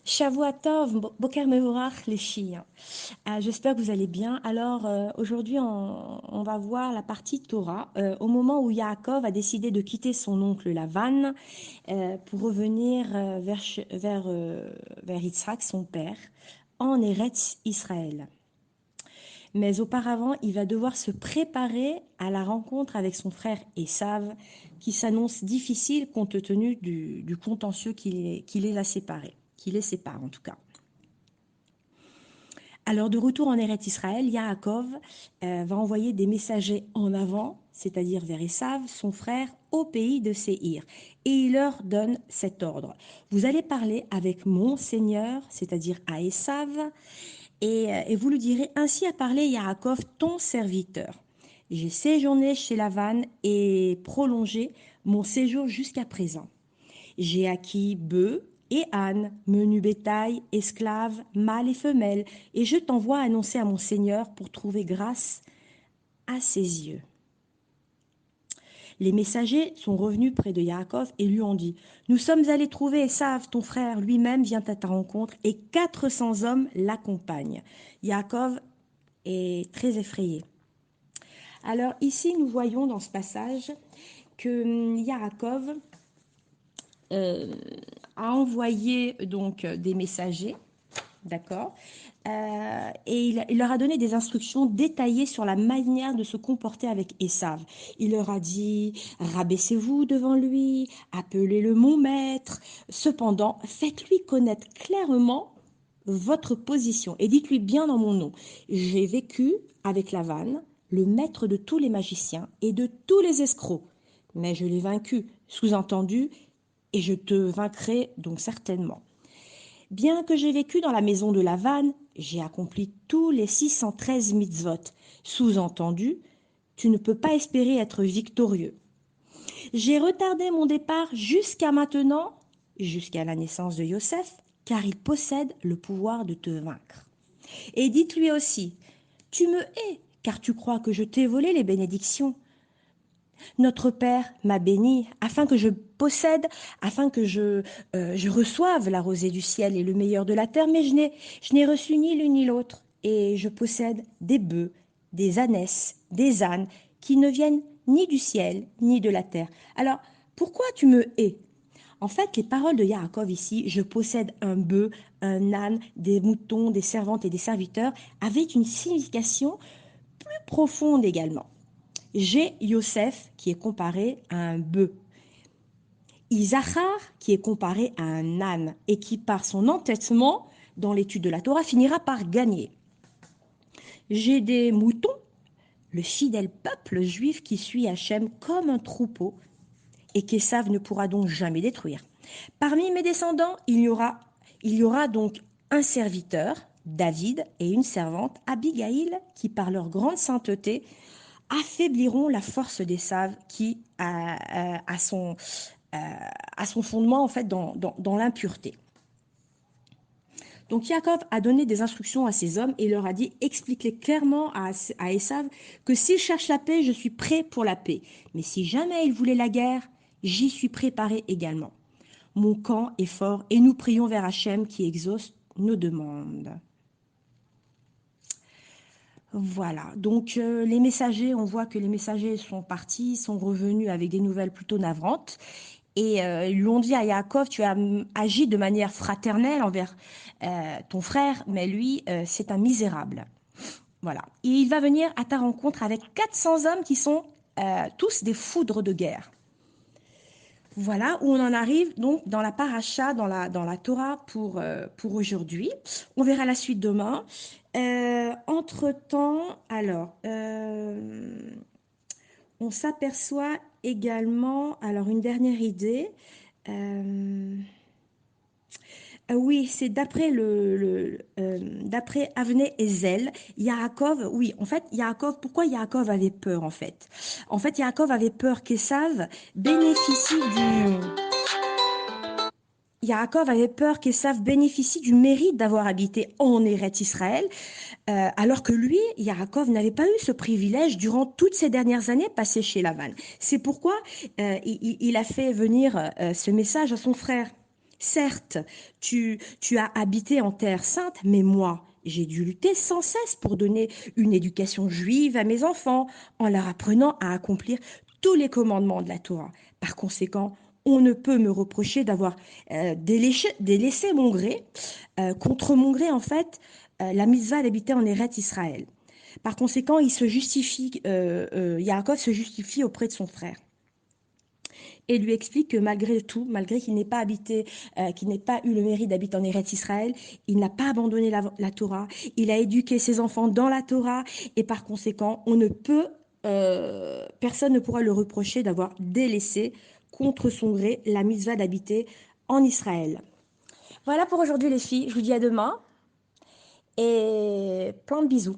Shavua Tov, Boker Mevorach, les filles. J'espère que vous allez bien. Alors, aujourd'hui, on va voir la partie Torah. Au moment où Yaakov a décidé de quitter son oncle Lavan pour revenir vers Yitzhak, son père, en Eretz Israël. Mais auparavant, il va devoir se préparer à la rencontre avec son frère Esav, qui s'annonce difficile compte tenu du contentieux qui les sépare en tout cas. Alors de retour en Eretz Israël, Yaakov va envoyer des messagers en avant, c'est-à-dire vers Esav, son frère, au pays de Séhir. Et il leur donne cet ordre. Vous allez parler avec mon Seigneur, c'est-à-dire à Esav, et vous lui direz, ainsi a parlé Yaakov, ton serviteur. J'ai séjourné chez Lavan et prolongé mon séjour jusqu'à présent. J'ai acquis bœufs et ânes, menu bétail, esclaves, mâles et femelles, et je t'envoie annoncer à mon Seigneur pour trouver grâce à ses yeux. Les messagers sont revenus près de Yaakov et lui ont dit, nous sommes allés trouver Esav, ton frère, lui-même vient à ta rencontre, et 400 hommes l'accompagnent. Yaakov est très effrayé. Alors ici, nous voyons dans ce passage que Yaakov a envoyé donc des messagers, d'accord, et il leur a donné des instructions détaillées sur la manière de se comporter avec Esav. Il leur a dit, rabaissez-vous devant lui, appelez-le mon maître. Cependant, faites-lui connaître clairement votre position et dites-lui bien dans mon nom. J'ai vécu avec Lavan, le maître de tous les magiciens et de tous les escrocs, mais je l'ai vaincu, sous-entendu, et je te vaincrai donc certainement. Bien que j'ai vécu dans la maison de Lavan, j'ai accompli tous les 613 mitzvot. Sous-entendu, tu ne peux pas espérer être victorieux. J'ai retardé mon départ jusqu'à maintenant, jusqu'à la naissance de Yosef, car il possède le pouvoir de te vaincre. Et dites-lui aussi, tu me hais, car tu crois que je t'ai volé les bénédictions. Notre Père m'a béni afin que je possède, afin que je reçoive la rosée du ciel et le meilleur de la terre, mais je n'ai reçu ni l'une ni l'autre. Et je possède des bœufs, des ânesses, des ânes, qui ne viennent ni du ciel, ni de la terre. Alors, pourquoi tu me hais? En fait, les paroles de Yaakov ici, je possède un bœuf, un âne, des moutons, des servantes et des serviteurs, avaient une signification plus profonde également. J'ai Yosef qui est comparé à un bœuf. Isachar qui est comparé à un âne et qui, par son entêtement dans l'étude de la Torah, finira par gagner. J'ai des moutons, le fidèle peuple juif qui suit Hachem comme un troupeau et qu'Esav ne pourra donc jamais détruire. Parmi mes descendants, il y aura donc un serviteur, David, et une servante, Abigail, qui par leur grande sainteté affaibliront la force d'Esav qui a son fondement en fait dans l'impureté. Donc Yaakov a donné des instructions à ses hommes et leur a dit, expliquez clairement à Esav que s'il cherche la paix, je suis prêt pour la paix. Mais si jamais il voulait la guerre, j'y suis préparé également. Mon camp est fort et nous prions vers Hachem qui exauce nos demandes. Voilà, donc les messagers, on voit que les messagers sont partis, sont revenus avec des nouvelles plutôt navrantes. Et ils lui ont dit à Yaakov, tu as agi de manière fraternelle envers ton frère, mais lui, c'est un misérable. Voilà. Et il va venir à ta rencontre avec 400 hommes qui sont tous des foudres de guerre. Voilà où on en arrive donc dans la paracha, dans la Torah pour aujourd'hui. On verra la suite demain. Entre-temps, alors, on s'aperçoit également, alors une dernière idée, oui, c'est d'après Avnei Ezel, Yaakov, oui, en fait, Yaakov, pourquoi Yaakov avait peur, en fait? En fait, Yaakov avait peur qu'Esav bénéficie Yaakov avait peur qu'Esav bénéficie du mérite d'avoir habité en Eretz Israël, alors que lui, Yaakov, n'avait pas eu ce privilège durant toutes ces dernières années passées chez Lavan. C'est pourquoi il a fait venir ce message à son frère. Certes, tu as habité en terre sainte, mais moi, j'ai dû lutter sans cesse pour donner une éducation juive à mes enfants, en leur apprenant à accomplir tous les commandements de la Torah. Par conséquent, on ne peut me reprocher d'avoir délaissé mon gré, contre mon gré en fait, la mitzvah d'habiter en Eretz Israël. Par conséquent, Yaakov se justifie auprès de son frère et lui explique que malgré tout, malgré qu'il n'ait pas habité, qu'il n'ait pas eu le mérite d'habiter en Eretz Israël, il n'a pas abandonné la Torah, il a éduqué ses enfants dans la Torah, et par conséquent, personne ne pourra le reprocher d'avoir délaissé contre son gré la mitzvah d'habiter en Israël. Voilà pour aujourd'hui les filles, je vous dis à demain, et plein de bisous.